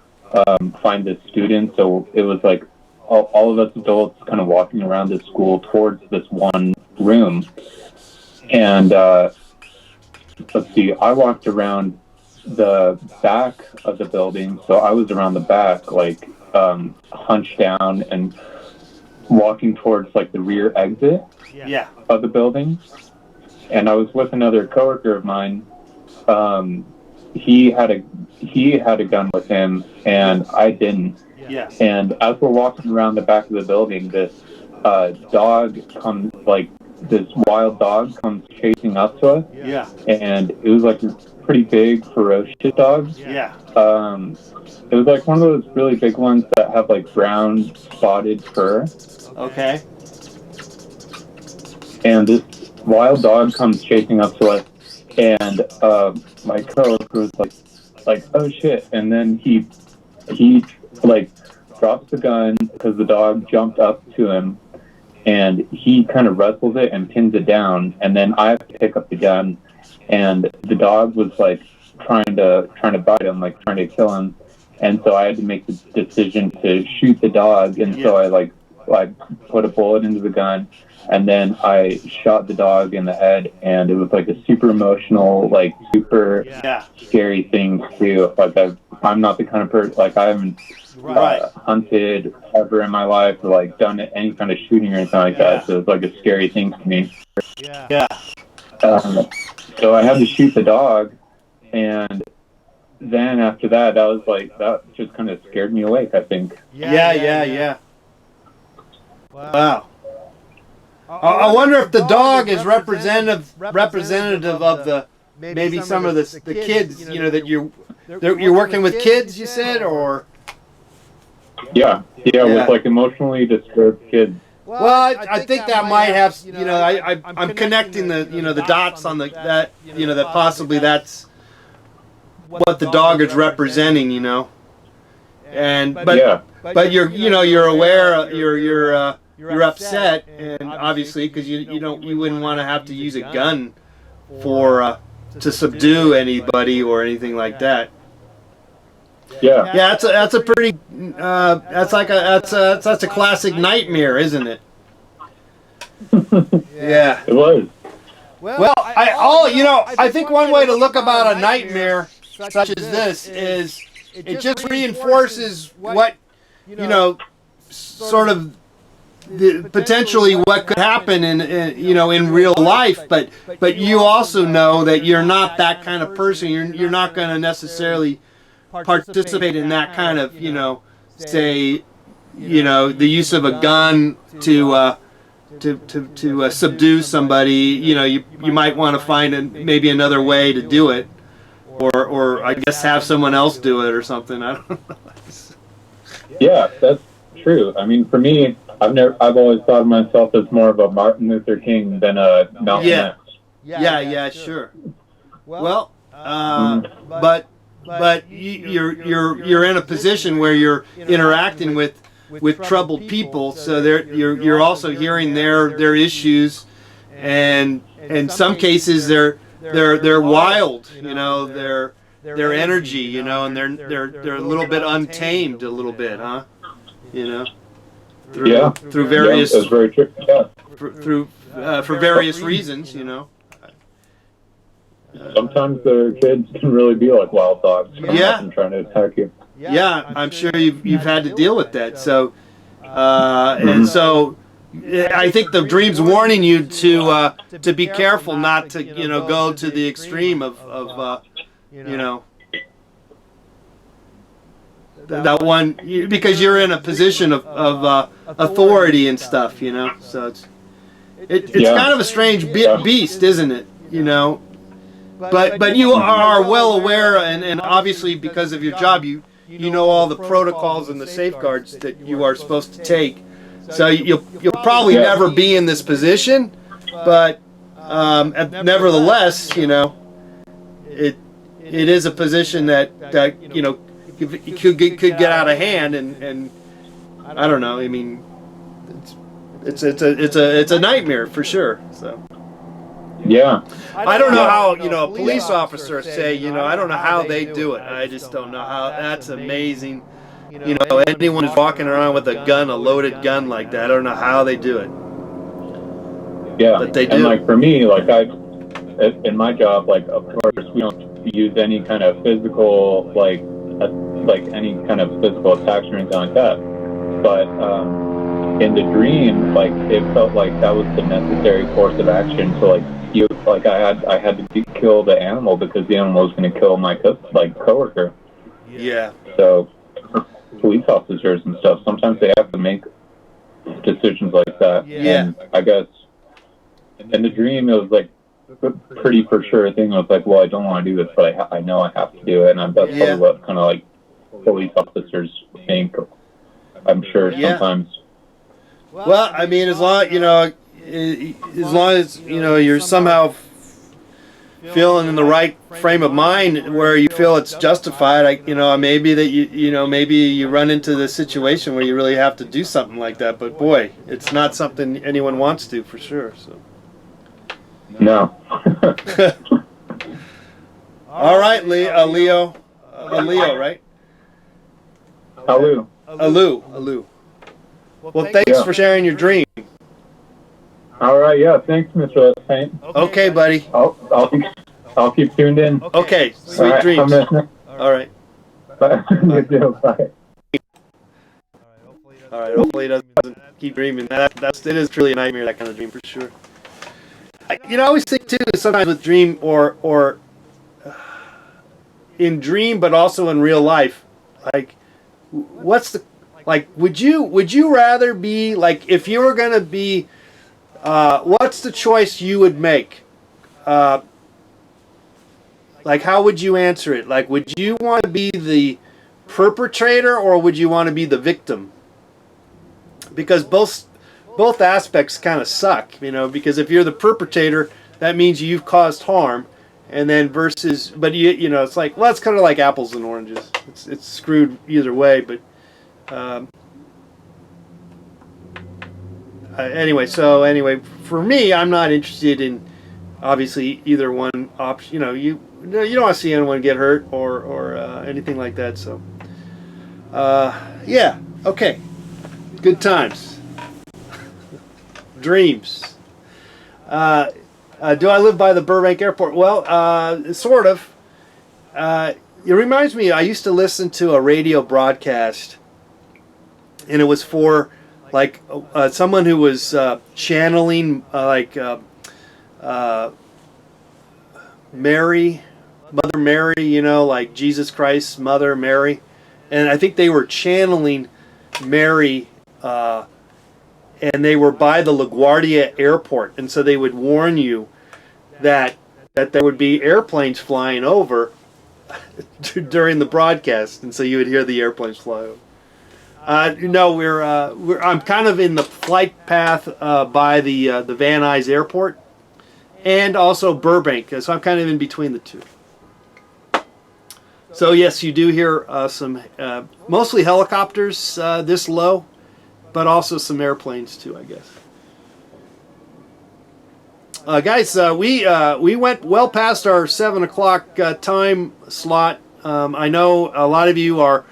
find this student. So it was like all of us adults kind of walking around the school towards this one room. And let's see, I walked around the back of the building. So I was around the back, like hunched down and walking towards like the rear exit Yeah. of the building. And I was with another coworker of mine. He had a gun with him, and I didn't. Yeah. And as we're walking around the back of the building, this dog comes, like this wild dog comes chasing up to us. Yeah. And it was like a pretty big, ferocious dog. Yeah. It was like one of those really big ones that have like brown spotted fur. Okay. And this wild dog comes chasing up to us, and my coworker was like, oh shit! And then he like drops the gun because the dog jumped up to him, and he kind of wrestles it and pins it down, and then I have to pick up the gun, and the dog was like trying to bite him, like trying to kill him, and so I had to make the decision to shoot the dog, and so I put a bullet into the gun. and then I shot the dog in the head, and it was like a super emotional, like super scary thing to do. Like I'm not the kind of person, like I haven't hunted ever in my life or like done any kind of shooting or anything like that. So it's like a scary thing to me. Yeah. So I had to shoot the dog, and then after that, that just kind of scared me awake, I think. Yeah. Wow. I wonder if the dog is representative of the maybe some of the kids, you know, that you're working with kids, you said, or yeah, with like emotionally disturbed kids. Well, I think that might have, you know, I'm connecting the, you know, the dots on that, you know, that possibly that's what the dog is representing, you know, and but you're, you know, you're aware, you're upset, and obviously because you wouldn't want to have to use a gun for to subdue anybody or anything like that. Yeah. That's a pretty that's a classic nightmare, isn't it? Yeah. It was. Well, I think one way to look about a nightmare such as this is it just reinforces what, you know, sort of potentially what could happen in real life, but you also know that you're not that kind of person. You're not going to necessarily participate in that kind of, you know, say, you know, the use of a gun to subdue somebody. You know, you might want to find maybe another way to do it, or I guess have someone else do it or something. I don't know. Yeah, that's true. I mean, for me, I've always thought of myself as more of a Martin Luther King than a Malcolm X. Yeah, sure. Well, but you're in a position where you're interacting with troubled people, so you're also hearing their issues, and in some cases they're wild, you know, their energy, you know, and they're a little bit untamed, a little bit, huh? You know, through various that's very true. Yeah. for various reasons, you know. Sometimes the kids can really be like wild dogs and trying to attack you. Yeah, I'm sure you've had to deal with that. So, and so, I think the dream's warning you to be careful, not to, you know, go to the extreme of you know, that one, because you're in a position of authority and stuff, you know. So it's kind of a strange beast, isn't it? You know. But you are well aware, and obviously because of your job, you know all the protocols and the safeguards that you are supposed to take. So you'll probably never be in this position, but nevertheless, you know, it is a position that you know could get out of hand, and I don't know. I mean, it's a nightmare for sure. So. Yeah. I don't know how, you know, police officers say, you know, I don't know how they do it. I just don't know how. That's amazing. You know, anyone who's walking around with a gun, a loaded gun like that, I don't know how they do it. Yeah. But they do. And like for me, like in my job, like of course we don't use any kind of physical, like any kind of physical attacks or anything like that. But in the dream, like it felt like that was the necessary course of action. So like I had to kill the animal because the animal was going to kill my coworker. Yeah. So police officers and stuff, sometimes they have to make decisions like that. Yeah. And I guess in the dream it was like a pretty for sure thing. I was like, well, I don't want to do this, but I know I have to do it, and that's probably what kind of like police officers think. I'm sure sometimes. Well, I mean, as long as you know you're somehow feeling in the right frame of mind where you feel it's justified, you know, maybe that maybe you run into the situation where you really have to do something like that. But boy, it's not something anyone wants to, for sure. So. No. All right, Leo, right? Alu. Alu. Well, thanks for sharing your dream. All right, yeah, thanks, Mr. Saint. Okay, buddy. I'll keep tuned in. Okay, All sweet right, dreams. I'm gonna- All right. Bye. You too. Bye. All right. Hopefully, he doesn't keep dreaming. It is truly a nightmare. That kind of dream, for sure. I always think too. Sometimes with dream or in dream, but also in real life. Like, what's the like? Would you rather be like if you were gonna be? What's the choice you would make? Like, how would you answer it? Like, would you want to be the perpetrator or would you want to be the victim? Because both aspects kind of suck, because if you're the perpetrator, that means you've caused harm, and then versus, but it's like, well, it's kind of like apples and oranges. It's screwed either way, but anyway, for me, I'm not interested in obviously either one option. You don't want to see anyone get hurt or anything like that. So yeah, okay, good times. Dreams. Do I live by the Burbank Airport? Well, sort of. It reminds me, I used to listen to a radio broadcast, and it was for like someone who was channeling Mary, Mother Mary, like Jesus Christ's Mother Mary, and I think they were channeling Mary. And they were by the LaGuardia Airport, and so they would warn you that there would be airplanes flying over during the broadcast, and so you would hear the airplanes fly over. I'm kind of in the flight path by the Van Nuys Airport, and also Burbank, so I'm kind of in between the two. So yes, you do hear some mostly helicopters this low. But also some airplanes too, I guess. Guys, we went well past our 7 o'clock time slot. I know a lot of you are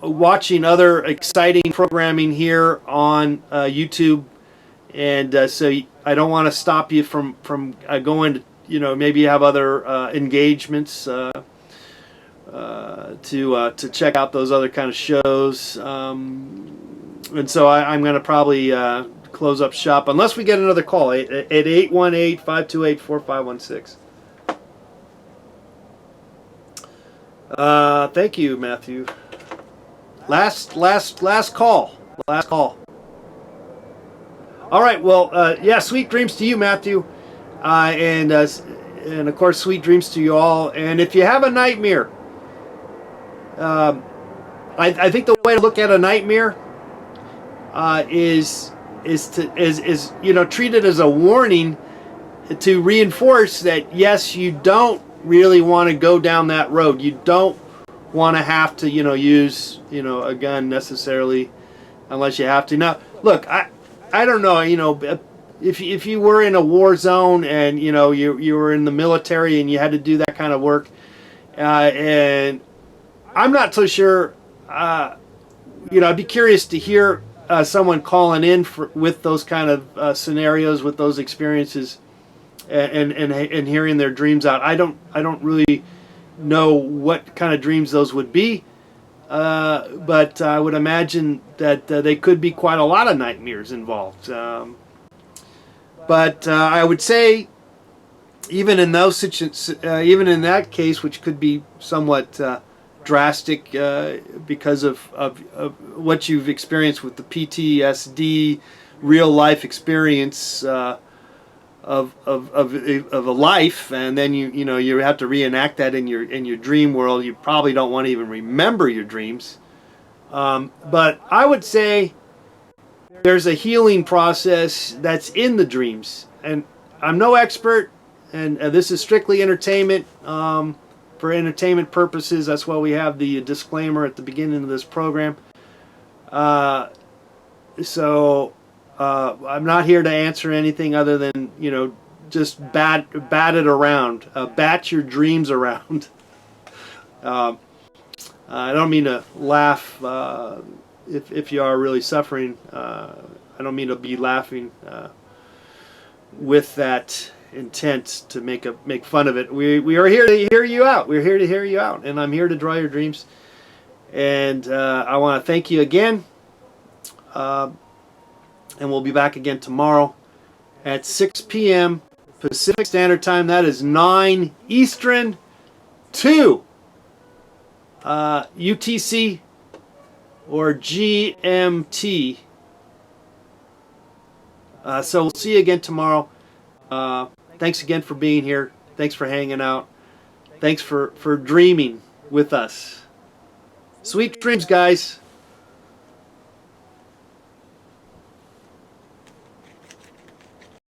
watching other exciting programming here on YouTube, and so I don't want to stop you from going to maybe you have other engagements to check out those other kind of shows. And so I'm going to probably close up shop unless we get another call at 818-528-4516. Thank you, Matthew. Last call. Last call. All right. Well, yeah. Sweet dreams to you, Matthew, and of course, sweet dreams to you all. And if you have a nightmare, I think the way to look at a nightmare is treat it as a warning to reinforce that yes, you don't really want to go down that road. You don't want to have to use a gun necessarily unless you have to. Now look, I don't know, if you were in a war zone and you were in the military and you had to do that kind of work, and I'm not so sure. I'd be curious to hear someone calling in with those kind of scenarios, with those experiences, and hearing their dreams out. I don't really know what kind of dreams those would be, but I would imagine that they could be quite a lot of nightmares involved. But I would say, even in those even in that case, which could be somewhat drastic because of what you've experienced with the PTSD, real life experience of a life, and then you have to reenact that in your dream world. You probably don't want to even remember your dreams, but I would say there's a healing process that's in the dreams, and I'm no expert, and this is strictly entertainment. For entertainment purposes, that's why we have the disclaimer at the beginning of this program. So I'm not here to answer anything other than just bat it around, bat your dreams around. I don't mean to laugh if you are really suffering. I don't mean to be laughing. with that intent to make fun of it. We are here to hear you out. We're here to hear you out, and I'm here to draw your dreams. And I want to thank you again. And we'll be back again tomorrow at 6 p.m. Pacific Standard Time. That is 9 Eastern, 2 UTC or GMT. So we'll see you again tomorrow. Thanks again for being here. Thanks for hanging out. Thanks for dreaming with us. Sweet dreams, guys.